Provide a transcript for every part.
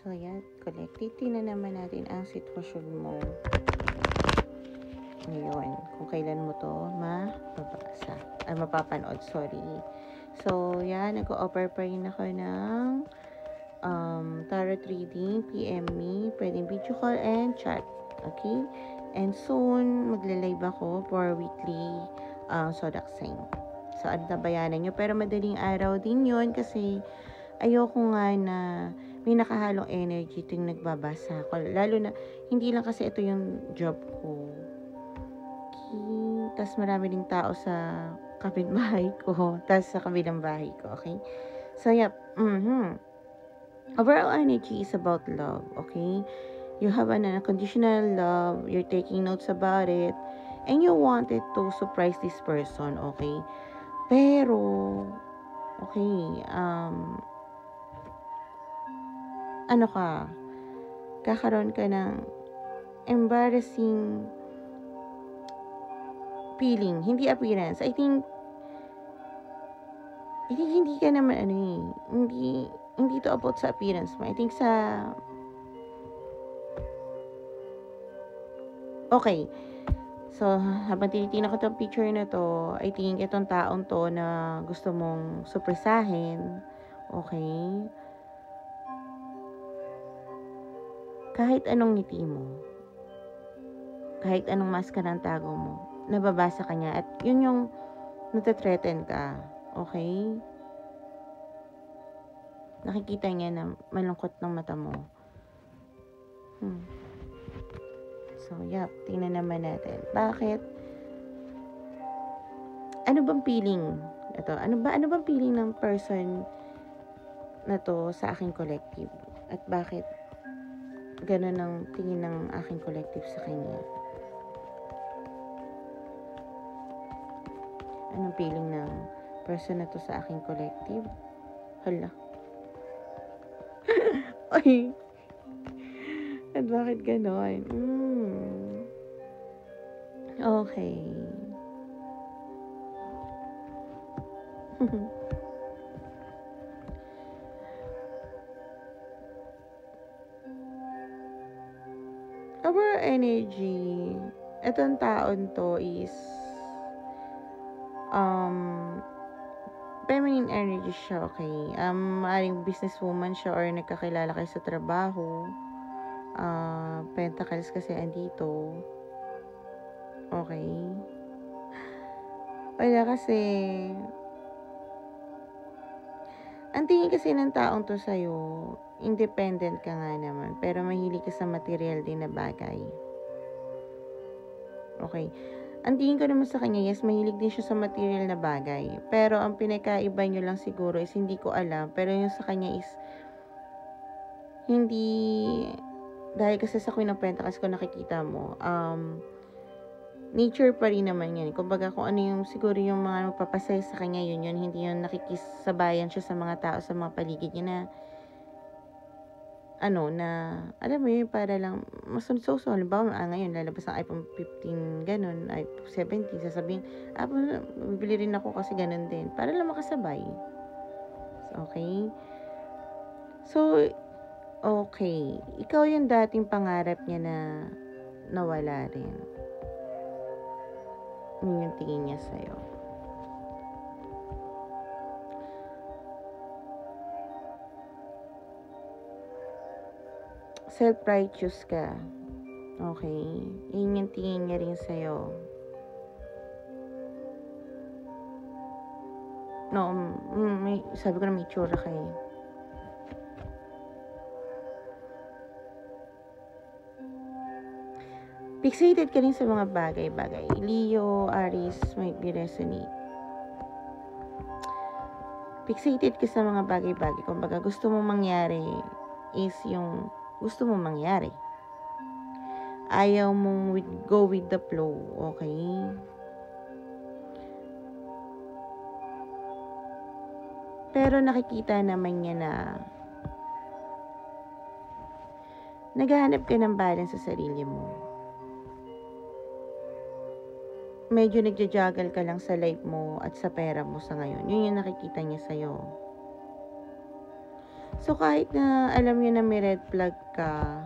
So, yan. Collective. Tingnan naman natin ang sitwasyon mo ngayon. Kung kailan mo to mababasa. Ay, mapapanood. Sorry. So, yan. Nag-o-offer pa rin ako ng tarot reading. PM me. Pwedeng video call and chat. Okay? And soon, magla-live ako for weekly zodiac sign. So, antabayanan nyo. Pero madaling araw din yun kasi ayoko nga na may nakahalong energy tuwing nagbabasa ako. Lalo na, hindi lang kasi ito yung job ko. Okay. Tapos marami ding tao sa kapitbahay ko. Tapos sa kabilang bahay ko. Okay? So, yep. Overall energy is about love. Okay? You have an unconditional love. You're taking notes about it. And you wanted to surprise this person. Okay? Pero, okay, ano ka, kakaroon ka ng embarrassing feeling, hindi appearance. I think hindi ka naman hindi to about sa appearance mo. I think okay. So, habang tinitingnan ko itong picture na to, I think itong taong to na gusto mong surprisahin, okay? Kahit anong ngiti mo, kahit anong maskara ang tago mo, nababasa ka niya at yun yung natathreaten ka, okay? Nakikita niya na malungkot ng mata mo. So, yep, tingnan naman natin. Bakit? Ano bang feeling? Ano bang feeling ng person na to sa aking collective? At bakit ganun ang tingin ng aking collective sa kanya? Anong feeling ng person na to sa aking collective? Hala. Ay. At bakit ganon? Okay. Our energy, itong taon to is feminine energy siya, okay? Maaring businesswoman siya or nagkakilala kayo sa trabaho. Pentacles kasi andito. Okay? Wala kasi ang tingin kasi ng taong to sa'yo, independent ka nga naman, pero mahilig ka sa material din na bagay. Okay. Ang tingin ko naman sa kanya, yes, mahilig din siya sa material na bagay. Pero ang pinakaiba nyo lang siguro is hindi ko alam. Pero yung sa kanya is hindi, dahil kasi sa Queen of Pentacles ko nakikita mo, nature pa rin naman yan. Kumbaga kung ano yung siguro yung mga magpapasaya sa kanya, yun. Hindi yun nakikisabayan siya sa mga tao, sa mga paligid niya na alam mo yun, para lang masunod-suso. Halimbawa, ngayon, lalabas ang iPhone 15, ganun, iPhone 17, sasabihin, bibili rin ako kasi ganun din. Para lang makasabay. So, okay? So, okay. Ikaw yung dating pangarap niya na nawala rin. Yun yung tingin niya sa'yo. Self-righteous ka. Okay? Yun yung tingin niya rin sa'yo. No, sabi ko na may tsura ka eh. Fixated ka rin sa mga bagay-bagay. Leo, Aries, might be resonate. Fixated ka sa mga bagay-bagay. Kumbaga, gusto mong mangyari is yung gusto mong mangyari. Ayaw mong go with the flow, okay? Pero nakikita naman niya na naghahanap ka ng balance sa sarili mo. Medyo nagja-juggle ka lang sa life mo at sa pera mo sa ngayon. Yun yung nakikita niya sa'yo. So, kahit na alam nyo na may red flag ka,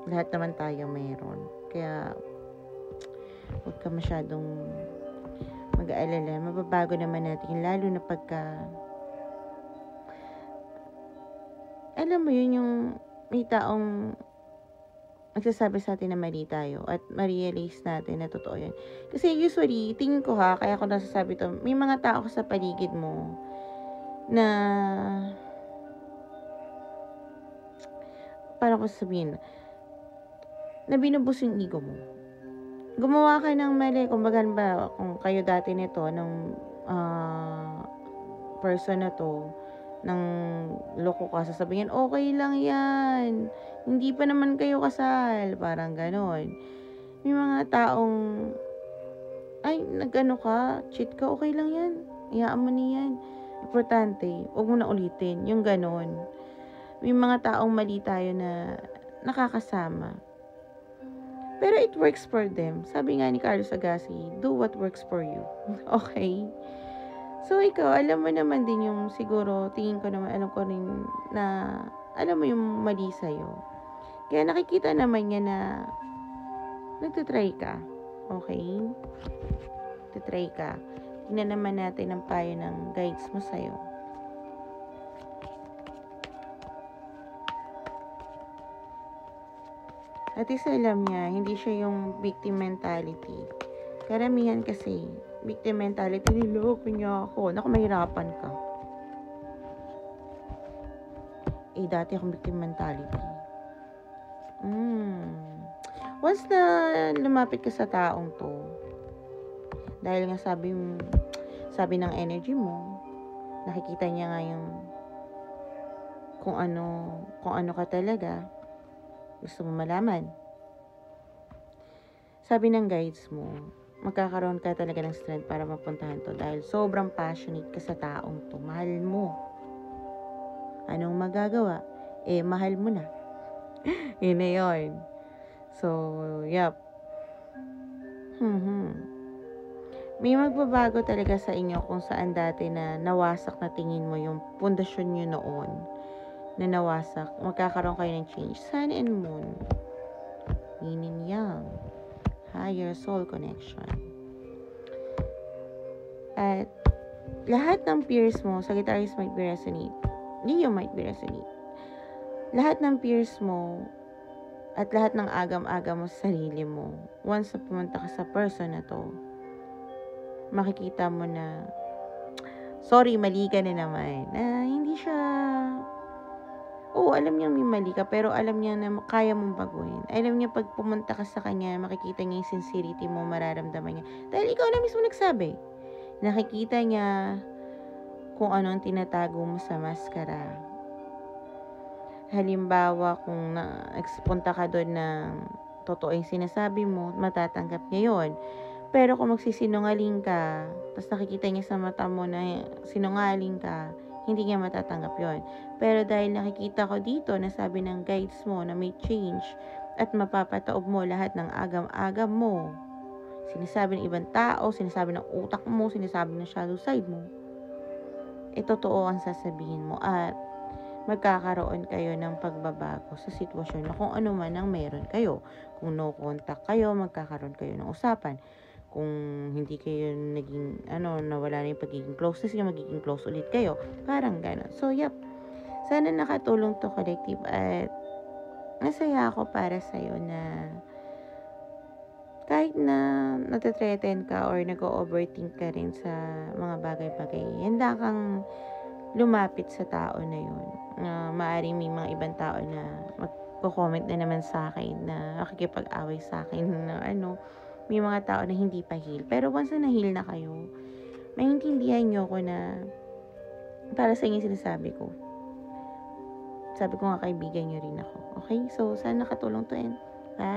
lahat naman tayo meron. Kaya, huwag ka masyadong mag-aalala. Mababago naman natin, lalo na pagka, alam mo yun, yung may taong nagsasabi sa atin na mali tayo at ma-realize natin na totoo yun. Kasi usually, tingin ko kaya ako nasasabi to, may mga tao sa paligid mo na, paano ko sabihin, na binubus yung ego mo. Gumawa ka ng mali, kumbaga ba, kung kayo dati nito, ng person na to, ng loko ka, sasabihin, okay lang yan, hindi pa naman kayo kasal, parang ganon. May mga taong, ay, nagano ka, cheat ka, okay lang yan, iyaan mo niyan, importante, huwag mo na ulitin, yung ganon. May mga taong mali tayo na nakakasama, pero it works for them. Sabi nga ni Carlos Agassi, do what works for you. Okay? So, ikaw, alam mo naman din yung siguro, tingin ko naman, alam ko rin na, alam mo yung mali sa'yo. Kaya nakikita naman niya na, nagtitry ka. Okay? Nagtitry ka. Tingnan naman natin ang payo ng guides mo sa'yo. At isa alam niya, hindi siya yung victim mentality. Karamihan kasi, victim mentality, niloko niya ako. Naku, mahirapan ka. Dati akong victim mentality. Once na lumapit ka sa taong to, dahil nga sabi ng energy mo, nakikita niya nga yung kung ano ka talaga, gusto mo malaman. Sabi ng guides mo, magkakaroon ka talaga ng strength para mapuntahan to dahil sobrang passionate ka sa taong to. Mahal mo. Anong magagawa? Mahal mo na. Yun na yun. So, yep. May magbabago talaga sa inyo kung saan dati na nawasak na tingin mo yung pundasyon nyo noon na nawasak. Magkakaroon kayo ng change. Sun and Moon. Yin and Yang. Higher soul connection. At lahat ng peers mo, Sagittarius might be resonate. Leo might be resonate. Lahat ng peers mo at lahat ng agam-agam mo sa sarili mo, once na pumunta ka sa person na to, makikita mo na, sorry, mali ka na naman. Hindi siya, alam niya may mali ka, pero alam niya na kaya mong baguhin. Alam niya pag pumunta ka sa kanya, makikita niya yung sincerity mo, mararamdaman niya. Dahil ikaw na mismo nagsabi. Nakikita niya kung ano ang tinatago mo sa maskara. Halimbawa, kung punta ka doon ng totoo yung sinasabi mo, matatanggap niya yun. Pero kung magsisinungaling ka, tapos nakikita niya sa mata mo na sinungaling ka, hindi niya matatanggap yon. Pero dahil nakikita ko dito na sabi ng guides mo na may change at mapapataob mo lahat ng agam-agam mo, sinasabi ng ibang tao, sinasabi ng utak mo, sinasabi ng shadow side mo, totoo ang sasabihin mo at magkakaroon kayo ng pagbabago sa sitwasyon na kung ano man ang meron kayo. Kung no contact kayo, magkakaroon kayo ng usapan. Kung hindi kayo naging, nawala na yung pagiging closeness nyo, magiging close ulit kayo. Parang gano'n. So, yep. Sana nakatulong to, collective. At nasaya ako para sa'yo na kahit na natatreten ka or nag-overthink ka rin sa mga bagay-bagay, handa kang lumapit sa tao na yun. Maaaring may mga ibang tao na magko-comment na naman sa akin na nakikipag-away sa akin na may mga tao na hindi pa heal. Pero once na heal na kayo, maintindihan nyo ko na para sa inyo sinasabi ko. Sabi ko nga, kaibigan nyo rin ako. Okay? So, sana nakatulong to and bye.